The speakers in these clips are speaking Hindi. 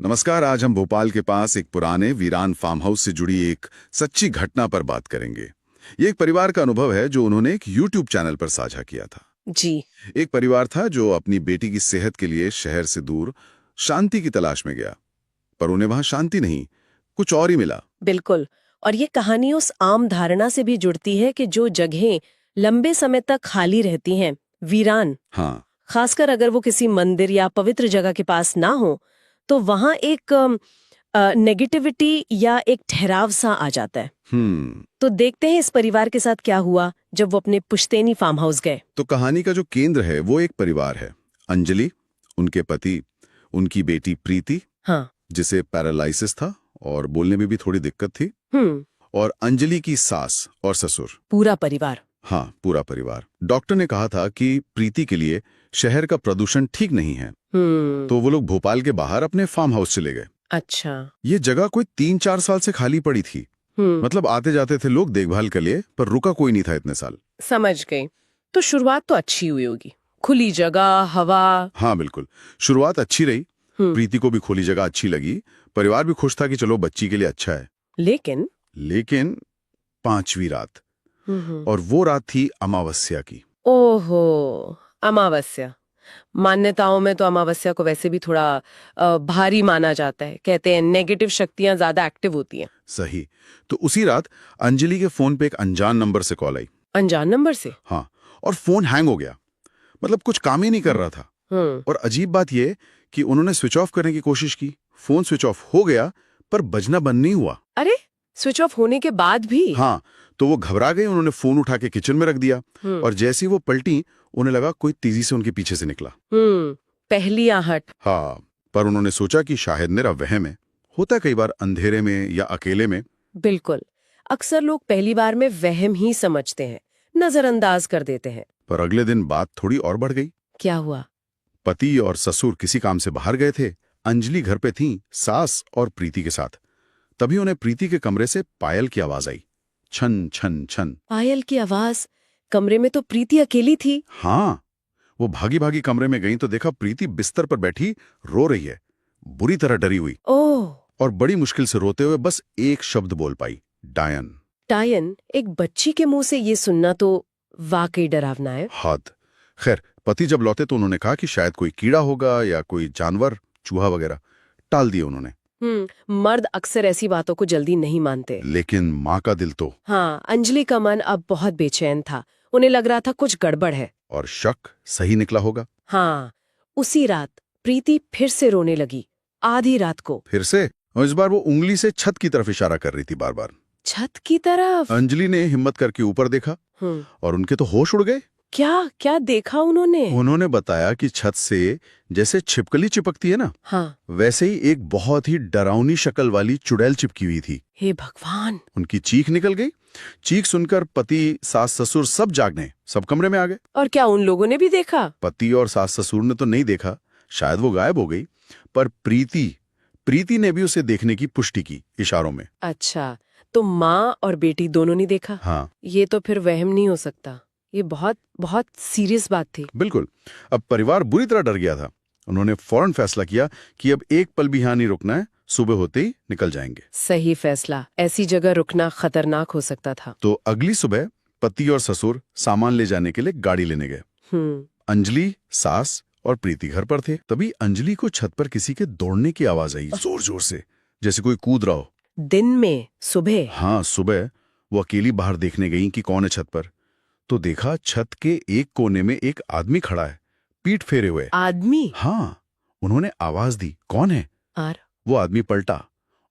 नमस्कार। आज हम भोपाल के पास एक पुराने वीरान फार्म हाउस से जुड़ी एक सच्ची घटना पर बात करेंगे। ये एक परिवार का अनुभव है जो उन्होंने एक YouTube चैनल पर साझा किया था। जी। एक परिवार था जो अपनी बेटी की सेहत के लिए शहर से दूर शांति की तलाश में गया, पर उन्हें वहां शांति नहीं, कुछ और ही मिला। बिल्कुल। और ये कहानी उस आम धारणा से भी जुड़ती है कि जो जगहें लंबे समय तक खाली रहती हैं, वीरान, हाँ, खासकर अगर वो किसी मंदिर या पवित्र जगह के पास ना हो, तो वहां एक नेगेटिविटी या एक ठहराव सा आ जाता है। तो देखते हैं इस परिवार के साथ क्या हुआ जब वो अपने पुश्तैनी फार्म हाउस गए। तो कहानी का जो केंद्र है वो एक परिवार है। अंजलि, उनके पति, उनकी बेटी प्रीति, हाँ। जिसे पैरालिसिस था और बोलने में भी थोड़ी दिक्कत थी, हम्म। और अंजलि की सास और ससुर। पूरा परिवार। हाँ, पूरा परिवार। डॉक्टर ने कहा था कि प्रीति के लिए शहर का प्रदूषण ठीक नहीं है, तो वो लोग भोपाल के बाहर अपने फार्म हाउस चले गए। अच्छा। ये जगह कोई 3-4 साल से खाली पड़ी थी। मतलब आते जाते थे लोग देखभाल के लिए, पर रुका कोई नहीं था इतने साल। समझ गई। तो शुरुआत तो अच्छी हुई होगी, खुली जगह, हवा। हाँ बिल्कुल, शुरुआत अच्छी रही। प्रीति को भी खुली जगह अच्छी लगी, परिवार भी खुश था कि चलो बच्ची के लिए अच्छा है। लेकिन 5वीं रात, और वो रात थी अमावस्या की। ओहो, अमावस्या। मान्यताओं में तो अमावस्या को वैसे भी थोड़ा भारी माना जाता है। कहते हैं नेगेटिव शक्तियां ज्यादा एक्टिव होती हैं। सही। तो उसी रात अंजलि के फोन पे एक अनजान नंबर से कॉल आई। अनजान नंबर से? हाँ, और फोन हैंग हो गया, मतलब कुछ काम ही नहीं कर रहा था। और अजीब बात यह कि उन्होंने स्विच ऑफ करने की कोशिश की, फोन स्विच ऑफ हो गया, पर बजना बंद नहीं हुआ। अरे, स्विच ऑफ होने के बाद भी? हाँ, तो वो घबरा गए। उन्होंने फोन उठा के किचन में रख दिया, और जैसे ही वो पलटी, उन्हें लगा कोई तेजी से उनके पीछे से निकला। पहली आहट। हाँ, पर उन्होंने सोचा कि शायद मेरा वहम है। होता कई बार अंधेरे में या अकेले में। बिल्कुल, अक्सर लोग पहली बार में वहम ही समझते हैं, नजरअंदाज कर देते हैं। पर अगले दिन बात थोड़ी और बढ़ गई। क्या हुआ? पति और ससुर किसी काम से बाहर गए थे। अंजलि घर पे थी, सास और प्रीति के साथ। तभी उन्हें प्रीति के कमरे से पायल की आवाज आई, छन छन छन। पायल की आवाज? कमरे में तो प्रीति अकेली थी। हाँ, वो भागी भागी कमरे में गई तो देखा प्रीति बिस्तर पर बैठी रो रही है, बुरी तरह डरी हुई। ओह। और बड़ी मुश्किल से रोते हुए बस एक शब्द बोल पाई, डायन। डायन? एक बच्ची के मुंह से ये सुनना तो वाकई डरावना है। हद। खैर, पति जब लौटे तो उन्होंने कहा कि शायद कोई कीड़ा होगा या कोई जानवर, चूहा वगैरह। टाल दिए उन्होंने। मर्द अक्सर ऐसी बातों को जल्दी नहीं मानते। लेकिन माँ का दिल तो। हाँ, अंजलि का मन अब बहुत बेचैन था। उन्हें लग रहा था कुछ गड़बड़ है। और शक सही निकला होगा। हाँ, उसी रात प्रीति फिर से रोने लगी, आधी रात को। फिर से? और इस बार वो उंगली से छत की तरफ इशारा कर रही थी बार बार। छत की तरफ? अंजलि ने हिम्मत करके ऊपर देखा, और उनके तो होश उड़ गए। क्या क्या देखा उन्होंने? उन्होंने बताया कि छत से जैसे छिपकली चिपकती है ना, हाँ, वैसे ही एक बहुत ही डरावनी शक्ल वाली चुड़ैल चिपकी हुई थी। हे भगवान! उनकी चीख निकल गई। चीख सुनकर पति, सास, ससुर सब जागने, सब कमरे में आ गए। और क्या उन लोगों ने भी देखा? पति और सास ससुर ने तो नहीं देखा, शायद वो गायब हो गई। पर प्रीति ने भी उसे देखने की पुष्टि की इशारों में। अच्छा, तो माँ और बेटी दोनों ने देखा? हाँ। ये तो फिर वहम नहीं हो सकता। ये बहुत बहुत सीरियस बात थी। बिल्कुल। अब परिवार बुरी तरह डर गया था। उन्होंने फौरन फैसला किया कि अब एक पल भी यहाँ नहीं रुकना है, सुबह होते ही निकल जाएंगे। सही फैसला। ऐसी जगह रुकना खतरनाक हो सकता था। तो अगली सुबह पति और ससुर सामान ले जाने के लिए गाड़ी लेने गए। अंजलि, सास और प्रीति घर पर थे। तभी अंजलि को छत पर किसी के दौड़ने की आवाज आई, जोर जोर से, जैसे कोई कूद रहा हो। दिन में? सुबह? हाँ, सुबह। वो अकेली बाहर देखने गई कि कौन है छत पर। तो देखा छत के एक कोने में एक आदमी खड़ा है, पीठ फेरे हुए। आदमी? हाँ। उन्होंने आवाज दी, कौन है? और वो आदमी पलटा,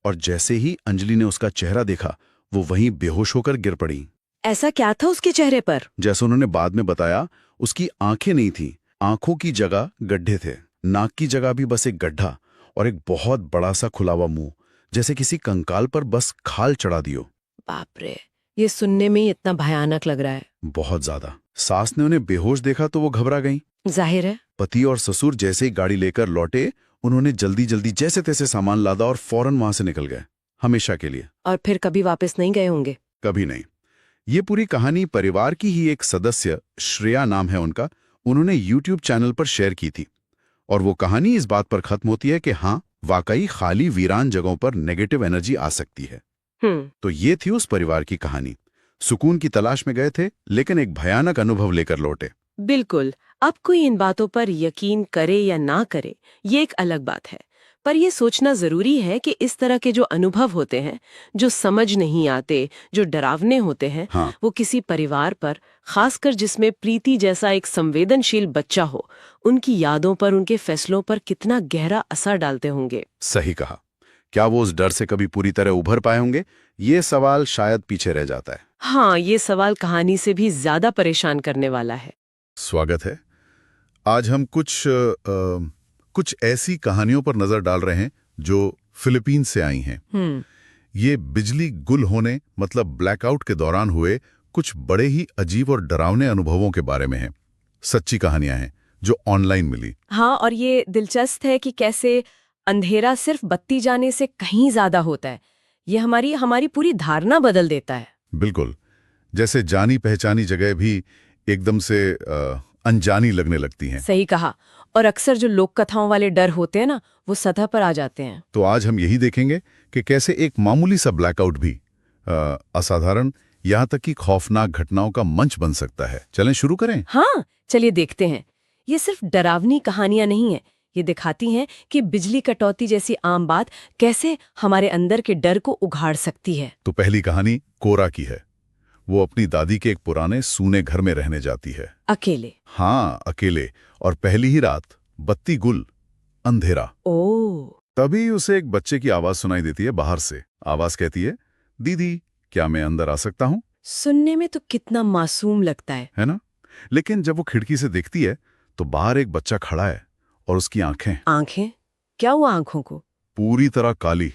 और जैसे ही अंजलि ने उसका चेहरा देखा, वो वहीं बेहोश होकर गिर पड़ी। ऐसा क्या था उसके चेहरे पर? जैसे उन्होंने बाद में बताया, उसकी आंखें नहीं थी, आंखों की जगह गड्ढे थे। नाक की जगह भी बस एक गड्ढा, और एक बहुत बड़ा सा खुला हुआ मुंह, जैसे किसी कंकाल पर बस खाल चढ़ा दियो। बाप रे, ये सुनने में ही इतना भयानक लग रहा है। बहुत ज्यादा। सास ने उन्हें बेहोश देखा तो वो घबरा गई। जाहिर है। पति और ससुर जैसे ही गाड़ी लेकर लौटे, उन्होंने जल्दी जल्दी जैसे तैसे सामान लादा और फौरन वहां से निकल गए, हमेशा के लिए। और फिर कभी वापस नहीं गए होंगे? कभी नहीं। ये पूरी कहानी परिवार की ही एक सदस्य, श्रेया नाम है उनका, उन्होंने YouTube चैनल पर शेयर की थी। और वो कहानी इस बात पर खत्म होती है कि हाँ, वाकई खाली वीरान जगहों पर नेगेटिव एनर्जी आ सकती है। तो ये थी उस परिवार की कहानी। सुकून की तलाश में गए थे, लेकिन एक भयानक अनुभव लेकर लौटे। बिल्कुल। अब कोई इन बातों पर यकीन करे या ना करे, ये एक अलग बात है, पर यह सोचना जरूरी है कि इस तरह के जो अनुभव होते हैं, जो समझ नहीं आते, जो डरावने होते हैं, हाँ। वो किसी परिवार पर, खासकर जिसमें प्रीति जैसा एक संवेदनशील बच्चा हो, उनकी यादों पर, उनके फैसलों पर कितना गहरा असर डालते होंगे। सही कहा। क्या वो उस डर से कभी पूरी तरह उभर पाए होंगे? ये सवाल शायद पीछे रह जाता है। हाँ, ये सवाल कहानी से भी ज्यादा परेशान करने वाला है। स्वागत है। आज हम कुछ ऐसी कहानियों पर नजर डाल रहे हैं जो फिलीपींस से आई हैं। ये बिजली गुल होने मतलब ब्लैकआउट के दौरान हुए कुछ बड़े ही अजीब और डरावने अनुभवों के बारे में हैं। सच्ची कहानियां हैं जो ऑनलाइन मिली। हाँ, और ये दिलचस्प है कि कैसे अंधेरा सिर्फ बत्ती जाने से कहीं ज्यादा होता है। ये हमारी पूरी धारणा बदल देता है। बिल्कुल, जैसे जानी पहचानी जगह भी एकदम से अनजानी लगने लगती हैं। सही कहा। और अक्सर जो लोक कथाओं वाले डर होते हैं ना, वो सतह पर आ जाते हैं। तो आज हम यही देखेंगे कि कैसे एक मामूली सा ब्लैकआउट भी असाधारण, यहाँ तक कि खौफनाक घटनाओं का मंच बन सकता है। चलें शुरू करें। हाँ, चलिए देखते हैं। ये सिर्फ डरावनी कहानियां नहीं है, ये दिखाती हैं कि बिजली कटौती जैसी आम बात कैसे हमारे अंदर के डर को उघाड़ सकती है। तो पहली कहानी कोरा की है। वो अपनी दादी के एक पुराने सूने घर में रहने जाती है। अकेले? हाँ, अकेले। और पहली ही रात, बत्ती गुल, अंधेरा। तभी उसे एक बच्चे की आवाज सुनाई देती है बाहर से। आवाज कहती है, दीदी क्या मैं अंदर आ सकता हूँ? सुनने में तो कितना मासूम लगता है ना? लेकिन जब वो खिड़की से देखती है तो बाहर एक बच्चा खड़ा है और उसकी आंखें। क्या हुआ आंखों को? पूरी तरह काली,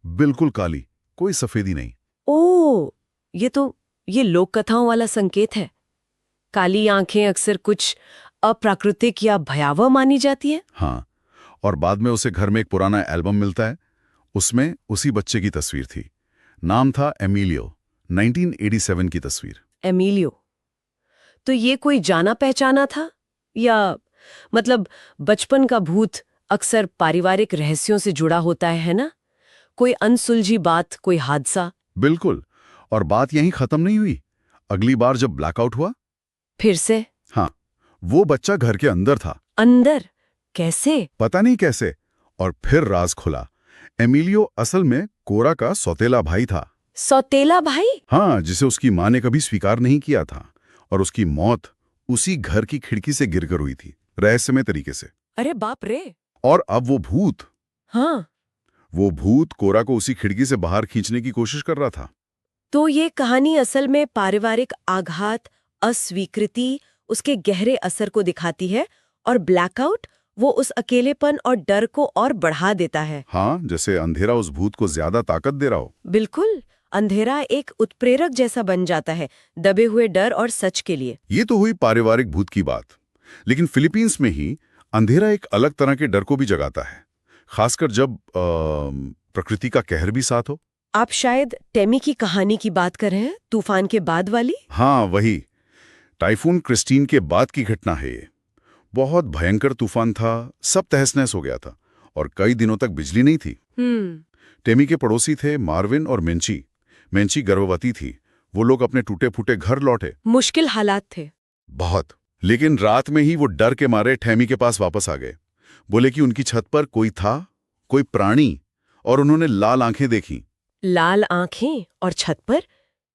बिल्कुल काली, कोई सफेदी नहीं। ये लोक कथाओं वाला संकेत है। काली आंखें अक्सर कुछ अप्राकृतिक या भयावह मानी जाती है। हाँ, और बाद में उसे घर में एक पुराना एल्बम मिलता है। उसमें उसी बच्चे की तस्वीर थी। नाम था एमिलियो। 1987 की तस्वीर। एमिलियो, तो ये कोई जाना पहचाना था, या मतलब बचपन का भूत अक्सर पारिवारिक रहस्यों से जुड़ा होता है ना? कोई अनसुलझी बात, कोई हादसा। बिल्कुल। और बात यहीं खत्म नहीं हुई। अगली बार जब ब्लैकआउट हुआ, फिर से? हाँ, वो बच्चा घर के अंदर था। अंदर? कैसे? पता नहीं कैसे। और फिर राज खुला। एमिलियो असल में कोरा का सौतेला भाई था। सौतेला भाई? हाँ, जिसे उसकी माँ ने कभी स्वीकार नहीं किया था। और उसकी मौत उसी घर की खिड़की से गिरकर हुई थी, रहस्यमय तरीके से। अरे बाप रे! और अब वो भूत, हाँ, वो भूत कोरा को उसी खिड़की से बाहर खींचने की कोशिश कर रहा था। तो ये कहानी असल में पारिवारिक आघात, अस्वीकृति, उसके गहरे असर को दिखाती है, और ब्लैकआउट वो उस अकेलेपन और डर को और बढ़ा देता है। हाँ, जैसे अंधेरा उस भूत को ज्यादा ताकत दे रहा हो। बिल्कुल, अंधेरा एक उत्प्रेरक जैसा बन जाता है दबे हुए डर और सच के लिए। ये तो हुई पारिवारिक भूत की बात, लेकिन फिलीपींस में ही अंधेरा एक अलग तरह के डर को भी जगाता है, खासकर जब प्रकृति का कहर भी साथ हो। आप शायद टेमी की कहानी की बात कर रहे हैं, तूफान के बाद वाली? हाँ, वही। टाइफून क्रिस्टीन के बाद की घटना है ये। बहुत भयंकर तूफान था, सब तहस-नहस हो गया था और कई दिनों तक बिजली नहीं थी। टेमी के पड़ोसी थे मार्विन और मेंची। मेंची गर्भवती थी। वो लोग अपने टूटे फूटे घर लौटे। मुश्किल हालात थे बहुत। लेकिन रात में ही वो डर के मारे टेमी के पास वापस आ गए। बोले कि उनकी छत पर कोई था, कोई प्राणी, और उन्होंने लाल आंखें देखी। लाल आंखें और छत पर?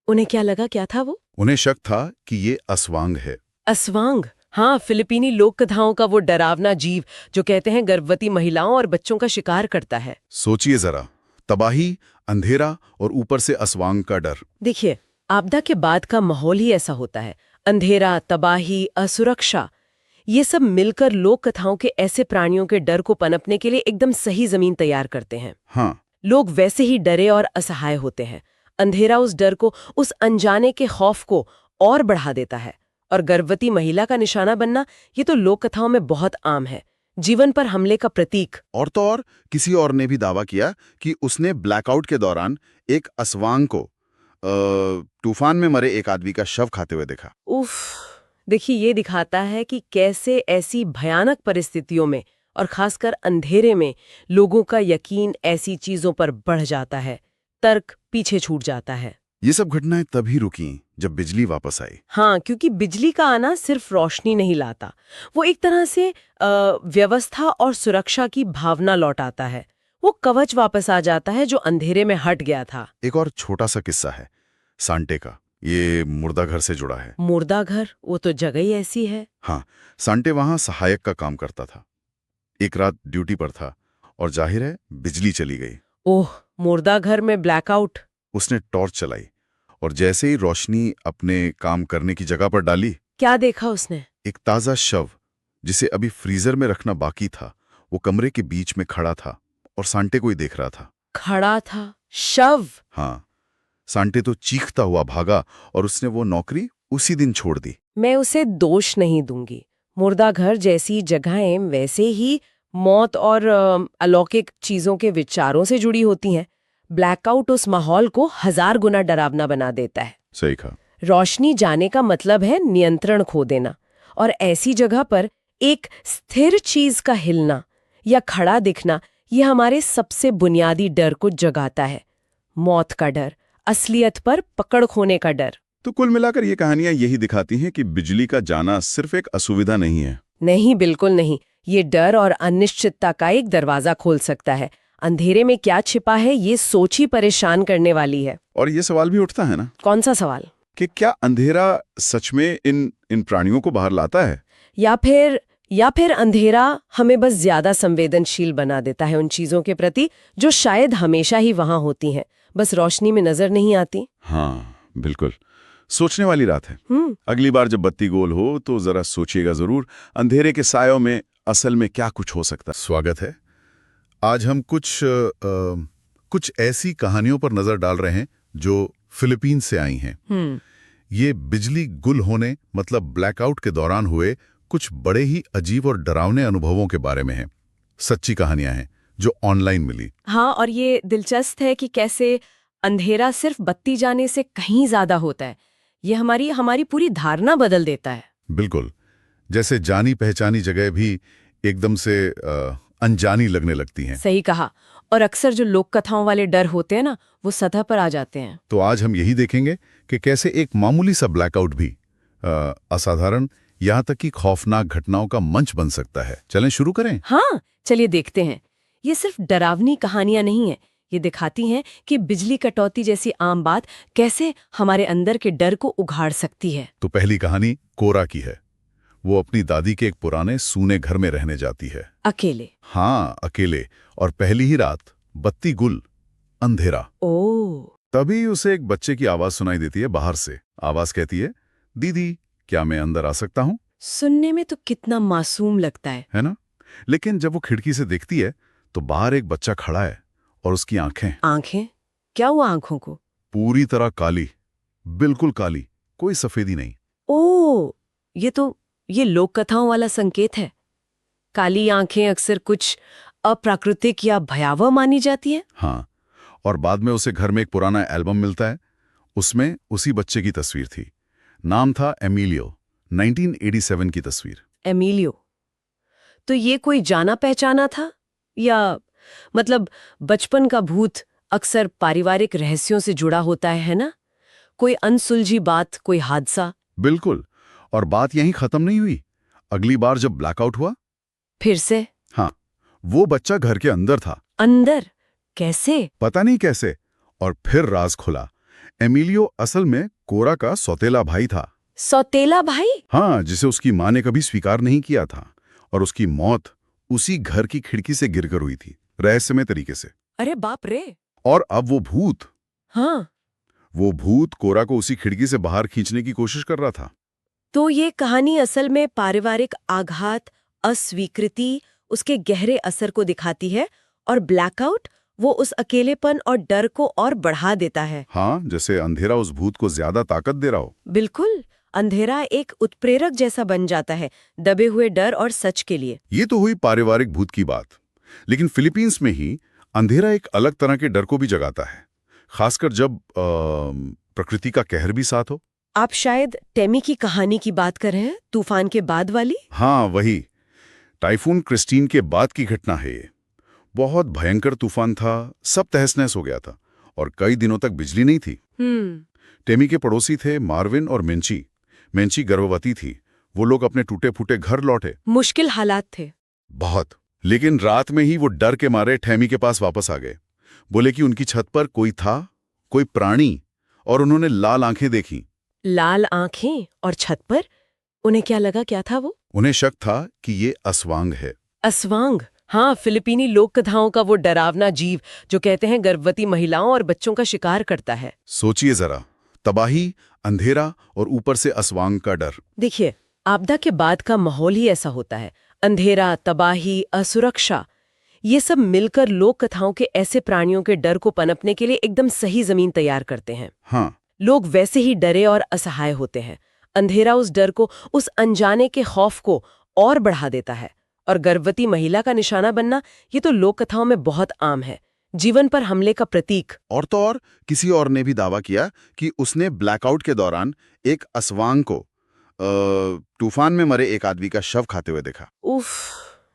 उन्हें क्या लगा, क्या था वो? उन्हें शक था कि ये अस्वांग है। अस्वांग? हाँ, फिलिपीनी लोक कथाओं का वो डरावना जीव जो कहते हैं गर्भवती महिलाओं और बच्चों का शिकार करता है। सोचिए जरा, तबाही, अंधेरा और ऊपर से अस्वांग का डर। देखिए, आपदा के बाद का माहौल ही ऐसा होता है। अंधेरा, तबाही, असुरक्षा, ये सब मिलकर लोक कथाओं के ऐसे प्राणियों के डर को पनपने के लिए एकदम सही जमीन तैयार करते हैं। हाँ, लोग वैसे ही डरे और असहाय होते हैं। अंधेरा उस डर को, उस अनजाने के खौफ को और बढ़ा देता है। और गर्भवती महिला का निशाना बनना, ये तो लोक कथाओं में बहुत आम है, जीवन पर हमले का प्रतीक। और तो और किसी और ने भी दावा किया कि उसने ब्लैकआउट के दौरान एक अस्वांग को तूफान में मरे एक आदमी का शव खाते हुए देखा। उफ, देखिए, ये दिखाता है कि कैसे ऐसी भयानक परिस्थितियों में और खासकर अंधेरे में लोगों का यकीन ऐसी चीजों पर बढ़ जाता है, तर्क पीछे छूट जाता है। ये सब घटनाएं तभी रुकी जब बिजली वापस आई। हाँ, क्योंकि बिजली का आना सिर्फ रोशनी नहीं लाता, वो एक तरह से व्यवस्था और सुरक्षा की भावना लौटाता है। वो कवच वापस आ जाता है जो अंधेरे में हट गया था। एक और छोटा सा किस्सा है सांटे का, ये मुर्दा घर से जुड़ा है। मुर्दा घर? वो तो जगह ही ऐसी है। हाँ, सांटे वहां सहायक का काम करता था। एक रात ड्यूटी पर था और जाहिर है बिजली चली गई। ओह, मुर्दा घर में ब्लैकआउट। उसने टॉर्च चलाई और जैसे ही रोशनी अपने काम करने की जगह पर डाली, क्या देखा उसने? एक ताजा शव जिसे अभी फ्रीजर में रखना बाकी था, वो कमरे के बीच में खड़ा था और सांटे को ही देख रहा था। खड़ा था? शव? हाँ, सांटे तो चीखता हुआ भागा और उसने वो नौकरी उसी दिन छोड़ दी। मैं उसे दोष नहीं दूंगी। मुर्दा घर जैसी जगहें वैसे ही मौत और अलौकिक चीजों के विचारों से जुड़ी होती हैं। ब्लैकआउट उस माहौल को 1000 गुना डरावना बना देता है। सही कहा। रोशनी जाने का मतलब है नियंत्रण खो देना, और ऐसी जगह पर एक स्थिर चीज का हिलना या खड़ा दिखना, यह हमारे सबसे बुनियादी डर को जगाता है। मौत का डर, असलियत पर पकड़ खोने का डर। तो कुल मिलाकर ये कहानियां यही दिखाती हैं कि बिजली का जाना सिर्फ एक असुविधा नहीं है। नहीं, बिल्कुल नहीं। ये डर और अनिश्चितता का एक दरवाजा खोल सकता है। अंधेरे में क्या छिपा है, ये सोच ही परेशान करने वाली है। और ये सवाल भी उठता है ना, कौन सा सवाल? कि क्या अंधेरा सच में इन प्राणियों को बाहर लाता है, या फिर अंधेरा हमें बस ज्यादा संवेदनशील बना देता है उन चीजों के प्रति जो शायद हमेशा ही वहां होती हैं, बस रोशनी में नजर नहीं आती। हाँ, बिल्कुल सोचने वाली रात है। अगली बार जब बत्ती गोल हो तो जरा सोचिएगा जरूर, अंधेरे के सायों में असल में क्या कुछ हो सकता है। स्वागत है। आज हम कुछ ऐसी कहानियों पर नजर डाल रहे हैं जो फिलीपींस से आई हैं। ये बिजली गुल होने मतलब ब्लैकआउट के दौरान हुए कुछ बड़े ही अजीब और डरावने अनुभवों के बारे में हैं। सच्ची कहानियां हैं जो ऑनलाइन मिली। हाँ, और ये दिलचस्प है कि कैसे अंधेरा सिर्फ बत्ती जाने से कहीं ज्यादा होता है। ये हमारी पूरी धारणा बदल देता है। बिल्कुल, जैसे जानी पहचानी जगह भी एकदम से अनजानी लगने लगती हैं। सही कहा। और अक्सर जो लोक कथाओं वाले डर होते हैं ना, वो सतह पर आ जाते हैं। तो आज हम यही देखेंगे कि कैसे एक मामूली सा ब्लैकआउट भी असाधारण, यहाँ तक कि खौफनाक घटनाओं का मंच बन सकता है। चलें शुरू करें। हाँ, चलिए देखते हैं। ये सिर्फ डरावनी कहानियां नहीं है, ये दिखाती हैं कि बिजली कटौती जैसी आम बात कैसे हमारे अंदर के डर को उघाड़ सकती है। तो पहली कहानी कोरा की है। वो अपनी दादी के एक पुराने सूने घर में रहने जाती है, अकेले। हाँ, अकेले। और पहली ही रात बत्ती गुल, अंधेरा। ओह। तभी उसे एक बच्चे की आवाज सुनाई देती है बाहर से। आवाज कहती है, दीदी क्या मैं अंदर आ सकता हूँ? सुनने में तो कितना मासूम लगता है ना? लेकिन जब वो खिड़की से देखती है तो बाहर एक बच्चा खड़ा है और उसकी आंखें? क्या हुआ आंखों को? पूरी तरह काली, बिल्कुल काली, कोई सफेदी नहीं। ओह, ये लोक कथाओं वाला संकेत है। काली आंखें अक्सर कुछ अप्राकृतिक या भयावह मानी जाती है। हाँ, और बाद में उसे घर में एक पुराना एल्बम मिलता है। उसमें उसी बच्चे की तस्वीर थी। नाम था एमिलियो, 1987 की तस्वीर। एमिलियो? तो ये कोई जाना पहचाना था, या मतलब बचपन का भूत अक्सर पारिवारिक रहस्यों से जुड़ा होता है ना? कोई अनसुलझी बात, कोई हादसा। बिल्कुल। और बात यहीं खत्म नहीं हुई। अगली बार जब ब्लैकआउट हुआ फिर से? हाँ, वो बच्चा घर के अंदर था। अंदर? कैसे? पता नहीं कैसे। और फिर राज खुला। एमिलियो असल में कोरा का सौतेला भाई था। सौतेला भाई? हाँ, जिसे उसकी मां ने कभी स्वीकार नहीं किया था। और उसकी मौत उसी घर की खिड़की से गिरकर हुई थी, रहस्यमय तरीके से। अरे बाप रे। और अब वो भूत, हाँ, वो भूत कोरा को उसी खिड़की से बाहर खींचने की कोशिश कर रहा था। तो ये कहानी असल में पारिवारिक आघात, अस्वीकृति, उसके गहरे असर को दिखाती है, और ब्लैकआउट वो उस अकेलेपन और डर को और बढ़ा देता है। हाँ, जैसे अंधेरा उस भूत को ज्यादा ताकत दे रहा हो। बिल्कुल, अंधेरा एक उत्प्रेरक जैसा बन जाता है दबे हुए डर और सच के लिए। ये तो हुई पारिवारिक भूत की बात, लेकिन फिलीपींस में ही अंधेरा एक अलग तरह के डर को भी जगाता है, खासकर जब प्रकृति का कहर भी साथ हो। आप शायद टेमी की कहानी की बात कर रहे हैं, तूफान के बाद वाली? हाँ, वही। टाइफून क्रिस्टीन के बाद की घटना है ये। बहुत भयंकर तूफान था, सब तहस-नहस हो गया था और कई दिनों तक बिजली नहीं थी। टेमी के पड़ोसी थे मार्विन और मेंची। मेंची गर्भवती थी। वो लोग अपने टूटे-फूटे घर लौटे। मुश्किल हालात थे बहुत। लेकिन रात में ही वो डर के मारे टेमी के पास वापस आ गए। बोले कि उनकी छत पर कोई था, कोई प्राणी, और उन्होंने लाल आंखें देखी। लाल आंखें और छत पर? उन्हें क्या लगा, क्या था वो? उन्हें शक था कि ये अस्वांग है। अस्वांग? हाँ, फिलिपीनी लोक कथाओं का वो डरावना जीव जो कहते हैं गर्भवती महिलाओं और बच्चों का शिकार करता है। सोचिए जरा, तबाही, अंधेरा और ऊपर से अस्वांग का डर। देखिए, आपदा के बाद का माहौल ही ऐसा होता है। अंधेरा, तबाही, असुरक्षा, ये सब मिलकर लोक कथाओं के ऐसे प्राणियों के डर को पनपने के लिए एकदम सही जमीन तैयार करते हैं। हाँ, लोग वैसे ही डरे और असहाय होते हैं। अंधेरा उस डर को, उस अनजाने के खौफ को और बढ़ा देता है। और गर्भवती महिला का निशाना बनना, ये तो लोक कथाओं में बहुत आम है, जीवन पर हमले का प्रतीक। और तो और किसी और ने भी दावा किया कि उसने ब्लैकआउट के दौरान एक अस्वांग को तूफान में मरे एक आदमी का शव खाते हुए देखा। उफ,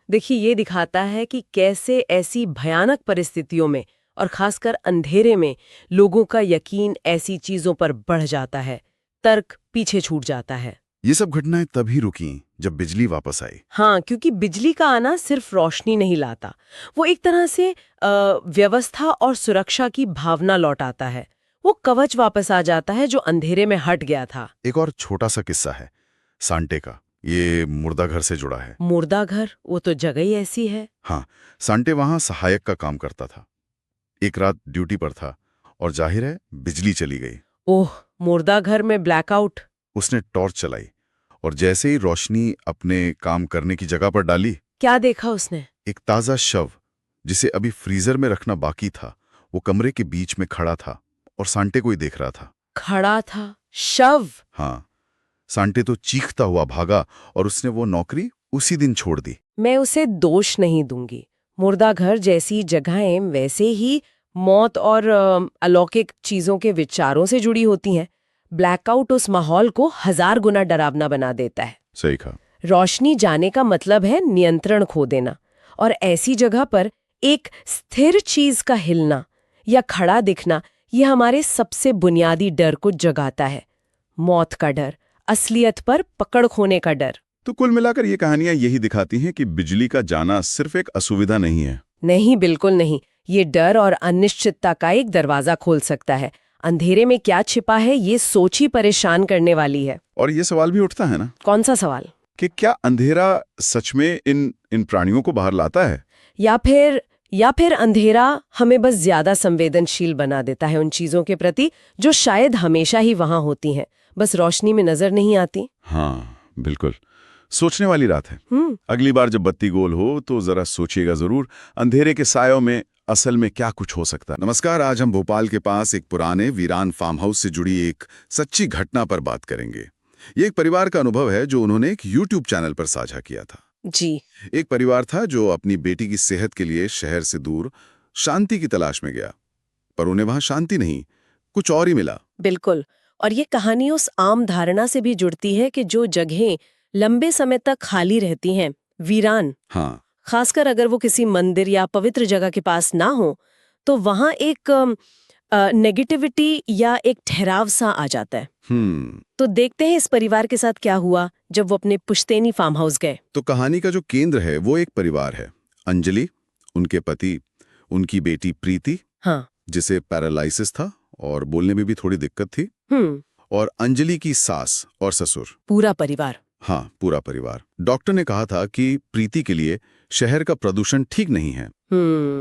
देखिए, ये दिखाता है कि कैसे ऐसी भयानक परिस्थितियों में और खासकर अंधेरे में लोगों का यकीन ऐसी चीजों पर बढ़ जाता है, तर्क पीछे छूट जाता है। ये सब घटनाएं तभी रुकी जब बिजली वापस आई। हाँ, क्योंकि बिजली का आना सिर्फ रोशनी नहीं लाता, वो एक तरह से व्यवस्था और सुरक्षा की भावना लौटाता है। वो कवच वापस आ जाता है जो अंधेरे में हट गया था। एक और छोटा सा किस्सा है सांटे का। ये मुर्दा घर से जुड़ा है। मुर्दा घर? वो तो जगह ही ऐसी है। हाँ, सांटे वहां सहायक का काम करता था। एक रात ड्यूटी पर था और जाहिर है बिजली चली गई। ओह, मुर्दा घर में ब्लैकआउट। उसने टॉर्च चलाई और जैसे ही रोशनी अपने काम करने की जगह पर डाली, क्या देखा उसने? एक ताजा शव जिसे अभी फ्रीजर में रखना बाकी था, वो कमरे के बीच में खड़ा था और सांटे को ही देख रहा था। खड़ा था? शव? हाँ, सांटे तो चीखता हुआ भागा और उसने वो नौकरी उसी दिन छोड़ दी। मैं उसे दोष नहीं दूंगी। मुर्दा घर जैसी जगहें वैसे ही मौत और अलौकिक चीजों के विचारों से जुड़ी होती हैं। ब्लैकआउट उस माहौल को 1000 गुना डरावना बना देता है। सही कहा। रोशनी जाने का मतलब है नियंत्रण खो देना, और ऐसी जगह पर एक स्थिर चीज का हिलना या खड़ा दिखना, यह हमारे सबसे बुनियादी डर को जगाता है। मौत का डर, असलियत पर पकड़ खोने का डर। तो कुल मिलाकर ये कहानियां यही दिखाती हैं कि बिजली का जाना सिर्फ एक असुविधा नहीं है। नहीं, बिल्कुल नहीं। ये डर और अनिश्चितता का एक दरवाजा खोल सकता है। अंधेरे में क्या छिपा है, ये सोच ही परेशान करने वाली है। और ये सवाल भी उठता है ना, कौन सा सवाल? कि क्या अंधेरा सच में इन प्राणियों को बाहर लाता है, या फिर अंधेरा हमें बस ज्यादा संवेदनशील बना देता है उन चीजों के प्रति जो शायद हमेशा ही वहां होती हैं, बस रोशनी में नजर नहीं आती। हाँ, बिल्कुल सोचने वाली रात है। अगली बार जब बत्ती गोल हो तो जरा सोचिएगा जरूर, अंधेरे के सायों में असल में क्या कुछ हो सकता है। नमस्कार, आज हम भोपाल के पास एक पुराने वीरान फार्म हाउस से जुड़ी एक सच्ची घटना पर बात करेंगे। ये एक परिवार का अनुभव है जो उन्होंने एक YouTube चैनल पर साझा किया था। जी। एक परिवार था जो अपनी बेटी की सेहत के लिए शहर से दूर शांति की तलाश में गया, पर उन्हें वहां शांति नहीं, कुछ और ही मिला। बिल्कुल। और ये कहानी उस आम धारणा से भी जुड़ती है कि जो जगहें लंबे समय तक खाली रहती हैं, वीरान, हाँ, खासकर अगर वो किसी मंदिर या पवित्र जगह के पास ना हो, तो वहां एक नेगेटिविटी या एक ठहराव सा आ जाता है। तो देखते हैं इस परिवार के साथ क्या हुआ जब वो अपने पुश्तैनी फार्म हाउस गए। तो कहानी का जो केंद्र है वो एक परिवार है। अंजलि, उनके पति, उनकी बेटी प्रीति, हाँ, जिसे पैरालाइसिस था और बोलने में भी थोड़ी दिक्कत थी, और अंजलि की सास और ससुर। पूरा परिवार। हाँ, पूरा परिवार। डॉक्टर ने कहा था कि प्रीति के लिए शहर का प्रदूषण ठीक नहीं है,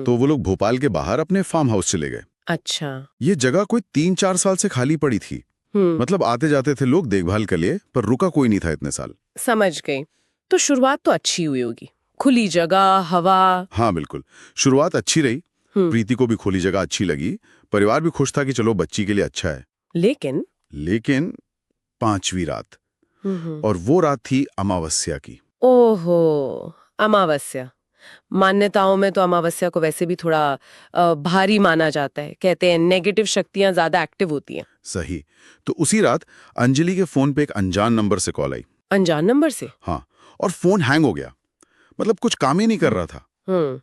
तो वो लोग भोपाल के बाहर अपने फार्म हाउस चले गए। अच्छा। ये जगह कोई 3-4 साल से खाली पड़ी थी। मतलब आते जाते थे लोग देखभाल के लिए, पर रुका कोई नहीं था इतने साल। समझ गई। तो शुरुआत तो अच्छी हुई होगी, खुली जगह, हवा। हाँ, बिल्कुल, शुरुआत अच्छी रही। प्रीति को भी खुली जगह अच्छी लगी, परिवार भी खुश था कि चलो बच्ची के लिए अच्छा है। लेकिन 5वीं रात, और वो रात थी अमावस्या की। ओहो, अमावस्या। मान्यताओं में तो अमावस्या को वैसे भी थोड़ा भारी माना जाता है। कहते हैं नेगेटिव शक्तियां ज्यादा एक्टिव होती हैं। सही। तो उसी रात अंजलि के फोन पे एक अनजान नंबर से कॉल आई। अनजान नंबर से? हाँ, और फोन हैंग हो गया। मतलब कुछ काम ही नहीं कर रहा था।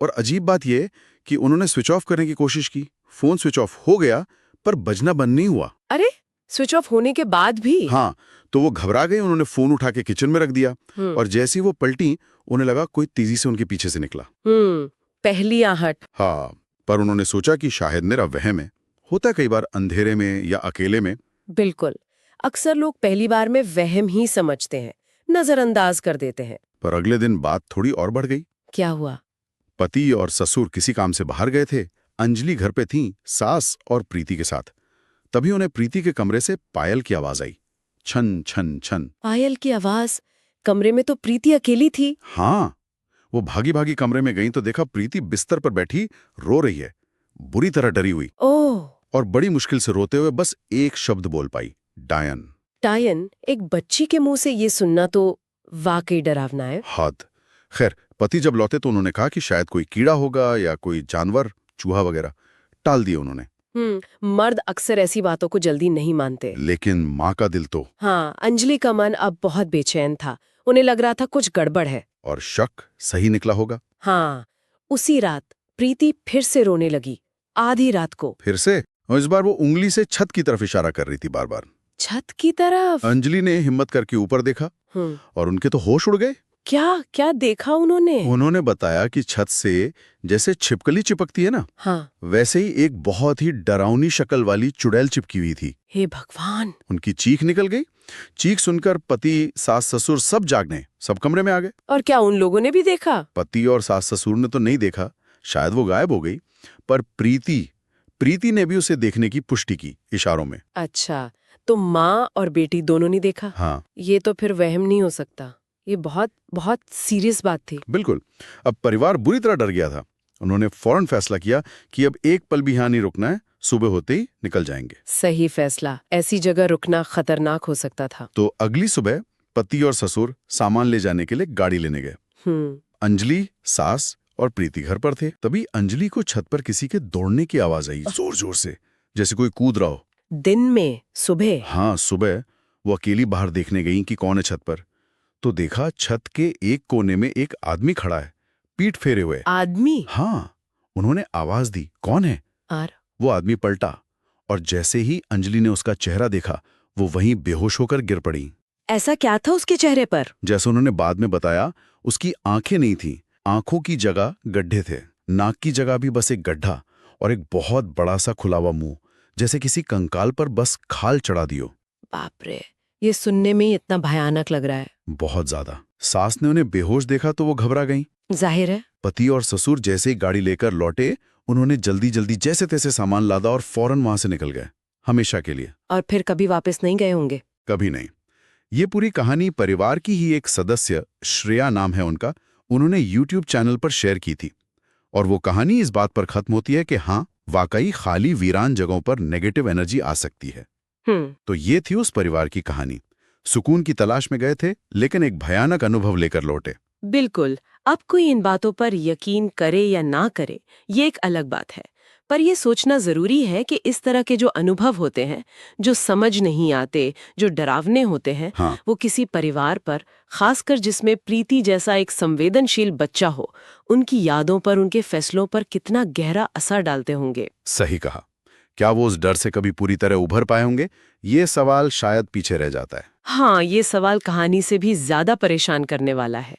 और अजीब बात यह कि उन्होंने स्विच ऑफ करने की कोशिश की, फोन स्विच ऑफ हो गया पर बजना बंद नहीं हुआ। अरे, स्विच ऑफ होने के बाद भी? हाँ, तो वो घबरा गए, उन्होंने फोन उठा के किचन में रख दिया और जैसे ही वो पलटी उन्हें लगा कोई तेजी से उनके पीछे से निकला। पहली आहट। हाँ, पर उन्होंने सोचा कि शायद मेरा वहम है। होता कई बार अंधेरे में या अकेले में। बिल्कुल, अक्सर लोग पहली बार में वहम ही समझते हैं, नजरअंदाज कर देते हैं। पर अगले दिन बात थोड़ी और बढ़ गई। क्या हुआ? पति और ससुर किसी काम से बाहर गए थे। अंजलि घर पे थी, सास और प्रीति के साथ। तभी उन्हें प्रीति के कमरे से पायल की आवाज आई, छन छन छन। पायल की आवाज? कमरे में तो प्रीति अकेली थी। हाँ, वो भागी भागी कमरे में गई तो देखा प्रीति बिस्तर पर बैठी रो रही है, बुरी तरह डरी हुई। ओह! और बड़ी मुश्किल से रोते हुए बस एक शब्द बोल पाई, डायन। डायन? एक बच्ची के मुंह से ये सुनना तो वाकई डरावना है। हद। खैर, पति जब लौटे तो उन्होंने कहा कि शायद कोई कीड़ा होगा या कोई जानवर, चूहा वगैरह। टाल दिए उन्होंने। मर्द अक्सर ऐसी बातों को जल्दी नहीं मानते। लेकिन माँ का दिल तो। हाँ, अंजलि का मन अब बहुत बेचैन था। उन्हें लग रहा था कुछ गड़बड़ है। और शक सही निकला होगा। हाँ, उसी रात प्रीति फिर से रोने लगी, आधी रात को। फिर से? और इस बार वो उंगली से छत की तरफ इशारा कर रही थी बार बार। छत की तरफ? अंजलि ने हिम्मत करके ऊपर देखा और उनके तो होश उड़ गए। क्या क्या देखा उन्होंने? उन्होंने बताया कि छत से जैसे छिपकली चिपकती है ना, हाँ, वैसे ही एक बहुत ही डरावनी शक्ल वाली चुड़ैल चिपकी हुई थी। हे भगवान! उनकी चीख निकल गई। चीख सुनकर पति, सास, ससुर सब जागने, सब कमरे में आ गए। और क्या उन लोगों ने भी देखा? पति और सास ससुर ने तो नहीं देखा, शायद वो गायब हो गई। पर प्रीति ने भी उसे देखने की पुष्टि की इशारों में। अच्छा, तो माँ और बेटी दोनों ने देखा? हाँ। ये तो फिर वहम नहीं हो सकता। ये बहुत बहुत सीरियस बात थी। बिल्कुल। अब परिवार बुरी तरह डर गया था। उन्होंने फौरन फैसला किया कि अब एक पल भी यहाँ नहीं रुकना है, सुबह होते ही निकल जाएंगे। सही फैसला। ऐसी जगह रुकना खतरनाक हो सकता था। तो अगली सुबह पति और ससुर सामान ले जाने के लिए गाड़ी लेने गए। अंजलि, सास और प्रीति घर पर थे। तभी अंजलि को छत पर किसी के दौड़ने की आवाज आई, जोर जोर से, जैसे कोई कूद रहा हो। दिन में? सुबह? हाँ, सुबह। वो अकेली बाहर देखने गई कि कौन है छत पर। तो देखा छत के एक कोने में एक आदमी खड़ा है, पीठ फेरे हुए। आदमी? हाँ। उन्होंने आवाज दी, कौन है? और वो आदमी पलटा और जैसे ही अंजलि ने उसका चेहरा देखा, वो वहीं बेहोश होकर गिर पड़ी। ऐसा क्या था उसके चेहरे पर? जैसे उन्होंने बाद में बताया, उसकी आंखें नहीं थी, आंखों की जगह गड्ढे थे। नाक की जगह भी बस एक गड्ढा और एक बहुत बड़ा सा खुला हुआ मुंह, जैसे किसी कंकाल पर बस खाल चढ़ा दियो। बाप रे, ये सुनने में इतना भयानक लग रहा है। बहुत ज्यादा। सास ने उन्हें बेहोश देखा तो वो घबरा गई। जाहिर है। पति और ससुर जैसे ही गाड़ी लेकर लौटे, उन्होंने जल्दी जल्दी जैसे तैसे सामान लादा और फौरन वहां से निकल गए, हमेशा के लिए। और फिर कभी वापस नहीं गए होंगे? कभी नहीं। ये पूरी कहानी परिवार की ही एक सदस्य, श्रेया नाम है उनका, उन्होंने YouTube चैनल पर शेयर की थी। और वो कहानी इस बात पर खत्म होती है कि हाँ, वाकई खाली वीरान जगहों पर नेगेटिव एनर्जी आ सकती है। तो ये थी उस परिवार की कहानी। सुकून की तलाश में गए थे, लेकिन एक भयानक अनुभव लेकर लौटे। बिल्कुल। अब कोई इन बातों पर यकीन करे या ना करे, ये एक अलग बात है। पर यह सोचना जरूरी है कि इस तरह के जो अनुभव होते हैं, जो समझ नहीं आते, जो डरावने होते हैं, हाँ। वो किसी परिवार पर, खासकर जिसमें प्रीति जैसा एक संवेदनशील बच्चा हो, उनकी यादों पर, उनके फैसलों पर कितना गहरा असर डालते होंगे। सही कहा। क्या वो उस डर से कभी पूरी तरह उभर पाए होंगे? ये सवाल शायद पीछे रह जाता है। हाँ, ये सवाल कहानी से भी ज्यादा परेशान करने वाला है।